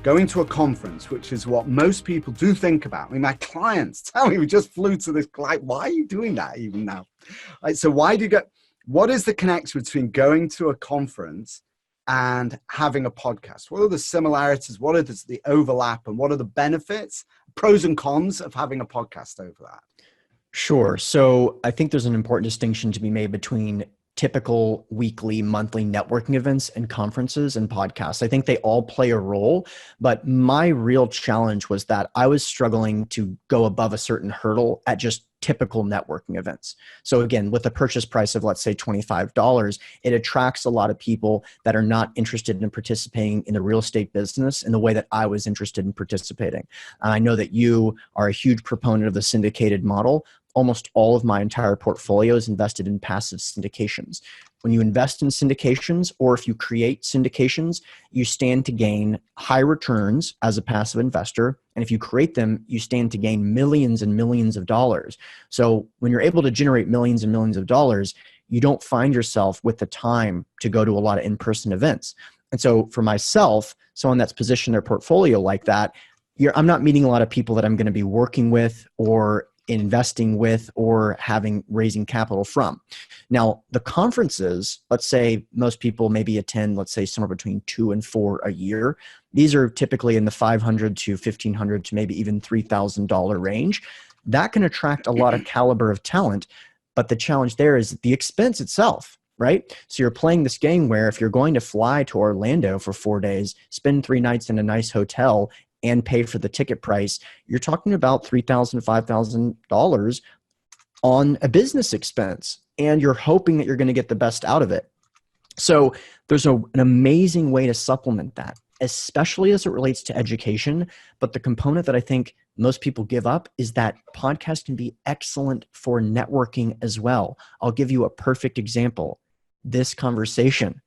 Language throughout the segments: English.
going to a conference, which is what most people do think about. I mean, my clients tell me, we just flew to this, like, why are you doing that even now? Like, so why do you go, what is the connection between going to a conference and having a podcast? What are the similarities? What are the overlap, and what are the benefits, pros and cons of having a podcast over that? Sure. So I think there's an important distinction to be made between typical weekly, monthly networking events and conferences and podcasts. I think they all play a role, but my real challenge was that I was struggling to go above a certain hurdle at just typical networking events. So again, with a purchase price of, let's say, $25, it attracts a lot of people that are not interested in participating in the real estate business in the way that I was interested in participating. I know that you are a huge proponent of the syndicated model. Almost all of my entire portfolio is invested in passive syndications. When you invest in syndications, or if you create syndications, you stand to gain high returns as a passive investor. And if you create them, you stand to gain millions and millions of dollars. So when you're able to generate millions and millions of dollars, you don't find yourself with the time to go to a lot of in-person events. And so for myself, someone that's positioned their portfolio like that, I'm not meeting a lot of people that I'm going to be working with or investing with or raising capital from. Now, the conferences, let's say most people maybe attend, let's say somewhere between 2 and 4 a year. These are typically in the $500 to $1,500 to maybe even $3,000 range. That can attract a lot of caliber of talent, but the challenge there is the expense itself, right? So you're playing this game where if you're going to fly to Orlando for 4 days, spend 3 nights in a nice hotel, and pay for the ticket price, you're talking about $3,000, $5,000 on a business expense. And you're hoping that you're going to get the best out of it. So there's an amazing way to supplement that, especially as it relates to education. But the component that I think most people give up is that podcast can be excellent for networking as well. I'll give you a perfect example. This conversation.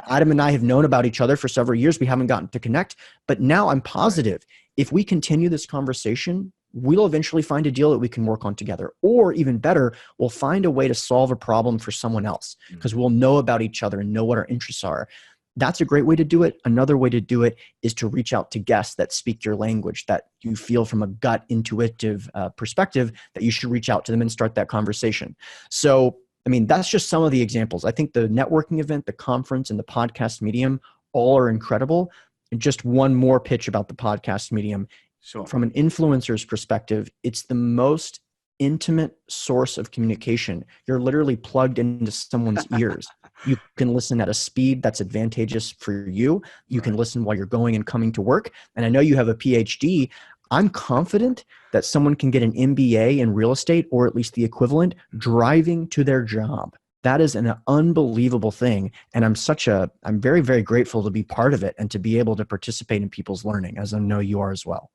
Adam and I have known about each other for several years. We haven't gotten to connect, but now I'm positive if we continue this conversation, we'll eventually find a deal that we can work on together. Or even better, we'll find a way to solve a problem for someone else because we'll know about each other and know what our interests are. That's a great way to do it. Another way to do it is to reach out to guests that speak your language, that you feel from a gut intuitive perspective that you should reach out to them and start that conversation. So I mean, that's just some of the examples. I think the networking event, the conference, and the podcast medium all are incredible. And just one more pitch about the podcast medium. Sure. From an influencer's perspective, it's the most intimate source of communication. You're literally plugged into someone's ears. You can listen at a speed that's advantageous for you. You can listen while you're going and coming to work. And I know you have a PhD. I'm confident that someone can get an MBA in real estate, or at least the equivalent, driving to their job. That is an unbelievable thing. And I'm very, very grateful to be part of it and to be able to participate in people's learning, as I know you are as well.